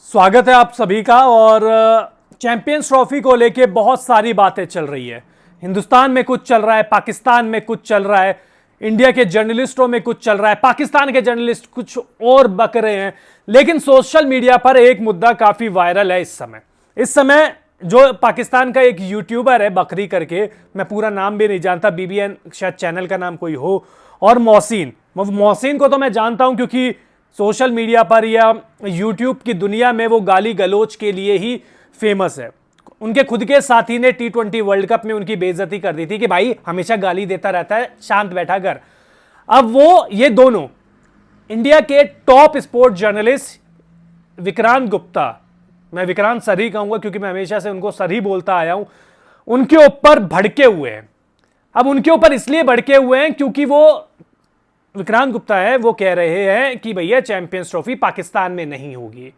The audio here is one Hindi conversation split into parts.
स्वागत है आप सभी का। और चैंपियंस ट्रॉफी को लेके बहुत सारी बातें चल रही है। हिंदुस्तान में कुछ चल रहा है, पाकिस्तान में कुछ चल रहा है, इंडिया के जर्नलिस्टों में कुछ चल रहा है, पाकिस्तान के जर्नलिस्ट कुछ और बक रहे हैं। लेकिन सोशल मीडिया पर एक मुद्दा काफी वायरल है इस समय जो पाकिस्तान का एक यूट्यूबर है बकरी करके, मैं पूरा नाम भी नहीं जानता, बीबीएन शायद चैनल का नाम कोई हो, और मोहसिन को तो मैं जानता हूं क्योंकि सोशल मीडिया पर या यूट्यूब की दुनिया में वो गाली गलोच के लिए ही फेमस है। उनके खुद के साथी ने T20 वर्ल्ड कप में उनकी बेइज्जती कर दी थी कि भाई हमेशा गाली देता रहता है, शांत बैठा कर। अब ये दोनों इंडिया के top sport journalist Vikrant Gupta, मैं विक्रांत सर ही कहूंगा क्योंकि मैं हमेशा से उनको सर ही बोलता आया हूं, उनके ऊपर भड़के हुए हैं। अब उनके ऊपर इसलिए भड़के हुए हैं क्योंकि वो विक्रांत गुप्ता है, वो कह रहे हैं कि भैया चैंपियंस ट्रॉफी पाकिस्तान में नहीं होगी।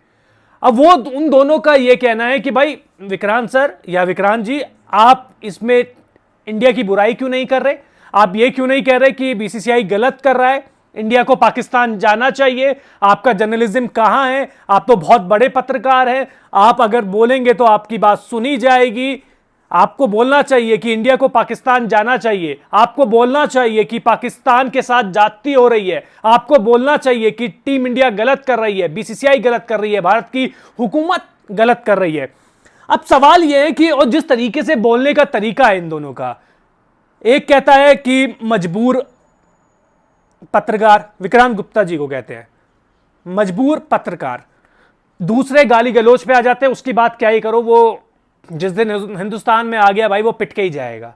अब वो उन दोनों का ये कहना है कि भाई विक्रांत सर या विक्रांत जी, आप इसमें इंडिया की बुराई क्यों नहीं कर रहे? आप ये क्यों नहीं कह रहे कि बीसीसीआई गलत कर रहा है, इंडिया को पाकिस्तान जाना चाहिए? आपका जर्नलिज्म कहां है? आप तो बहुत बड़े पत्रकार हैं, आप अगर बोलेंगे तो आपकी बात सुनी जाएगी। आपको बोलना चाहिए कि इंडिया को पाकिस्तान जाना चाहिए, आपको बोलना चाहिए कि पाकिस्तान के साथ जाती हो रही है, आपको बोलना चाहिए कि टीम इंडिया गलत कर रही है, बीसीसीआई गलत कर रही है, भारत की हुकूमत गलत कर रही है। अब सवाल यह है कि और जिस तरीके से बोलने का तरीका है इन दोनों का, एक कहता है कि मजबूर पत्रकार, विक्रांत गुप्ता जी को कहते हैं मजबूर पत्रकार, दूसरे गाली गलोच पे आ जाते हैं, उसकी बात क्या ही करो, वो जिस दिन हिंदुस्तान में आ गया भाई वो पिट के ही जाएगा।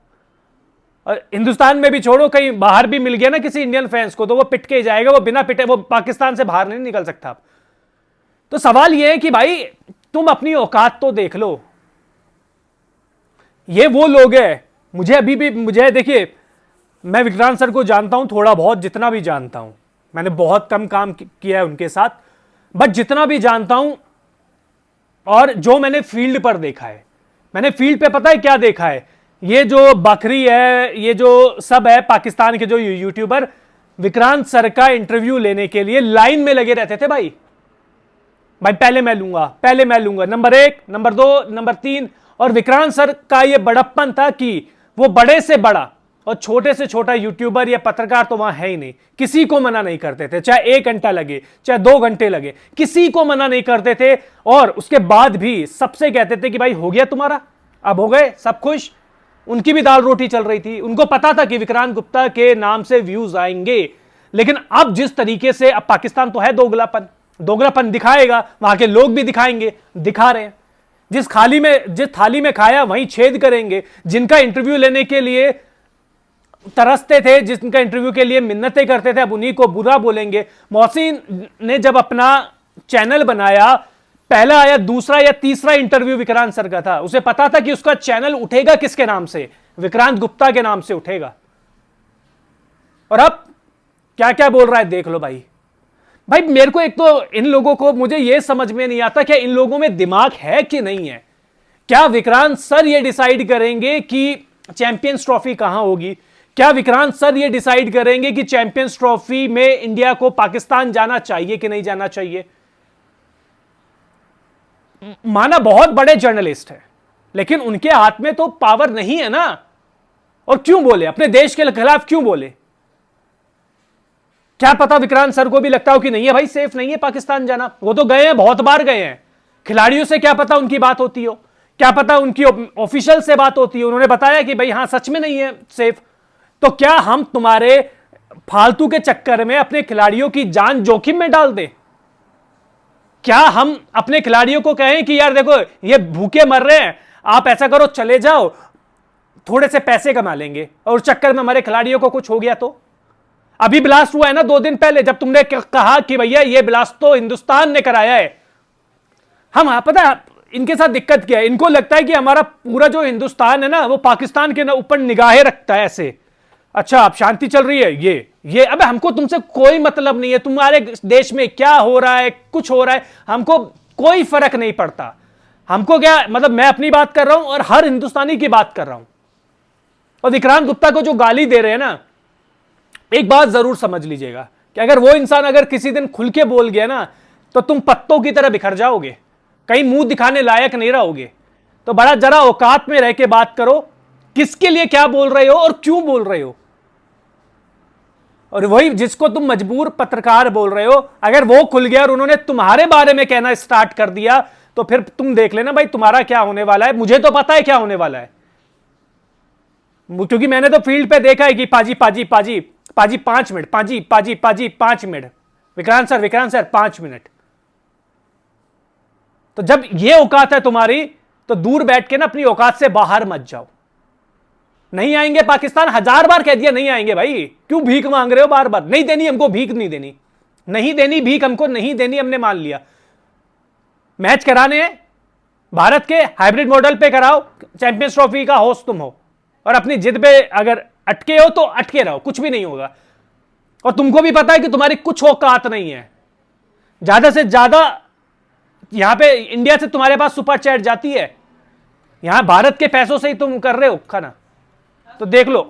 और हिंदुस्तान में भी छोड़ो, कहीं बाहर भी मिल गया ना किसी इंडियन फैंस को तो वो पिट के ही जाएगा, वो बिना पिटे वो पाकिस्तान से बाहर नहीं निकल सकता। तो सवाल यह है कि भाई तुम अपनी औकात तो देख लो। ये वो लोग हैं, मुझे देखिए, मैं विक्रांत सर को जानता हूं थोड़ा बहुत, जितना भी जानता हूं, मैंने बहुत कम काम किया है उनके साथ, बट जितना भी जानता हूं और जो मैंने फील्ड पर देखा है, मैंने फील्ड पे पता है क्या देखा है? ये जो बकरी है, ये जो सब है पाकिस्तान के जो यूट्यूबर, विक्रांत सर का इंटरव्यू लेने के लिए लाइन में लगे रहते थे। भाई पहले मैं लूंगा, नंबर 1, नंबर 2, नंबर 3। और विक्रांत सर का ये बड़प्पन था कि वो बड़े से बड़ा और छोटे से छोटा यूट्यूबर या पत्रकार तो वहां है ही नहीं, किसी को मना नहीं करते थे, चाहे 1 घंटा लगे चाहे 2 घंटे लगे, किसी को मना नहीं करते थे। और उसके बाद भी सबसे कहते थे कि भाई हो गया तुम्हारा, अब हो गए सब खुश। उनकी भी दाल रोटी चल रही थी, उनको पता था कि विक्रांत गुप्ता के नाम से व्यूज आएंगे। लेकिन अब जिस तरीके से, अब पाकिस्तान तो है दोगलापन दिखाएगा, वहां के लोग भी दिखाएंगे, दिखा रहे हैं। जिस थाली में खाया वहीं छेद करेंगे। जिनका इंटरव्यू लेने के लिए तरसते थे, जिनका इंटरव्यू के लिए मिन्नतें करते थे, अब उन्हीं को बुरा बोलेंगे। मोहसिन ने जब अपना चैनल बनाया, पहला या दूसरा या तीसरा इंटरव्यू विक्रांत सर का था, उसे पता था कि उसका चैनल उठेगा किसके नाम से, विक्रांत गुप्ता के नाम से उठेगा। और अब क्या क्या बोल रहा है देख लो भाई। मेरे को एक तो इन लोगों को, मुझे यह समझ में नहीं आता क्या इन लोगों में दिमाग है कि नहीं है। क्या विक्रांत सर ये डिसाइड करेंगे कि चैंपियंस ट्रॉफी कहां होगी? क्या विक्रांत सर ये डिसाइड करेंगे कि चैंपियंस ट्रॉफी में इंडिया को पाकिस्तान जाना चाहिए कि नहीं जाना चाहिए? माना बहुत बड़े जर्नलिस्ट है, लेकिन उनके हाथ में तो पावर नहीं है ना। और क्यों बोले, अपने देश के खिलाफ क्यों बोले? क्या पता विक्रांत सर को भी लगता हो कि नहीं है भाई, सेफ नहीं है पाकिस्तान जाना। वो तो गए हैं, बहुत बार गए हैं, खिलाड़ियों से क्या पता उनकी बात होती हो, क्या पता उनकी ऑफिशियल से बात होती है, उन्होंने बताया कि भाई हां सच में नहीं है सेफ। तो क्या हम तुम्हारे फालतू के चक्कर में अपने खिलाड़ियों की जान जोखिम में डाल दें? क्या हम अपने खिलाड़ियों को कहें कि यार देखो ये भूखे मर रहे हैं, आप ऐसा करो चले जाओ, थोड़े से पैसे कमा लेंगे, और उस चक्कर में हमारे खिलाड़ियों को कुछ हो गया तो? अभी ब्लास्ट हुआ है ना 2 दिन पहले, जब तुमने कहा कि भैया ये ब्लास्ट तो हिंदुस्तान ने कराया है। हम पता है इनके साथ दिक्कत क्या है, इनको लगता है कि हमारा पूरा जो हिंदुस्तान है ना वो पाकिस्तान के ऊपर निगाहें रखता है ऐसे। अच्छा अब शांति चल रही है, ये अबे हमको तुमसे कोई मतलब नहीं है, तुम्हारे देश में क्या हो रहा है, कुछ हो रहा है, हमको कोई फर्क नहीं पड़ता। हमको क्या मतलब, मैं अपनी बात कर रहा हूं और हर हिंदुस्तानी की बात कर रहा हूं। और विक्रांत गुप्ता को जो गाली दे रहे हैं ना, एक बात जरूर समझ लीजिएगा कि अगर वो इंसान अगर किसी दिन खुल के बोल गया ना, तो तुम पत्तों की तरह बिखर जाओगे। कहीं मुंह दिखाने लायक नहीं रहोगे। तो बड़ा जरा औकात में रह के बात करो, किसके लिए क्या बोल रहे हो और क्यों बोल रहे हो। और वही जिसको तुम मजबूर पत्रकार बोल रहे हो, अगर वो खुल गया और उन्होंने तुम्हारे बारे में कहना स्टार्ट कर दिया, तो फिर तुम देख लेना भाई तुम्हारा क्या होने वाला है। मुझे तो पता है क्या होने वाला है, क्योंकि मैंने तो फील्ड पे देखा है कि पाजी पाजी पाजी पाजी 5 मिनट, पाजी पाजी पाजी 5 मिनट, विक्रांत सर 5 मिनट। तो जब ये औकात है तुम्हारी, तो दूर बैठ के ना अपनी औकात से बाहर मत जाओ। नहीं आएंगे पाकिस्तान, 1000 बार कह दिया नहीं आएंगे भाई, क्यों भीख मांग रहे हो बार बार। नहीं देनी हमको भीख, नहीं देनी, नहीं देनी भीख हमको, नहीं देनी, हमने मान लिया। मैच कराने हैं भारत के, हाइब्रिड मॉडल पे कराओ, चैंपियंस ट्रॉफी का होस्ट तुम हो, और अपनी जिद पे अगर अटके हो तो अटके रहो, कुछ भी नहीं होगा। और तुमको भी पता है कि तुम्हारी कुछ औकात नहीं है। ज्यादा से ज्यादा यहां पे इंडिया से तुम्हारे पास सुपर चैट जाती है, यहां भारत के पैसों से ही तुम कर रहे हो खाना, तो देख लो।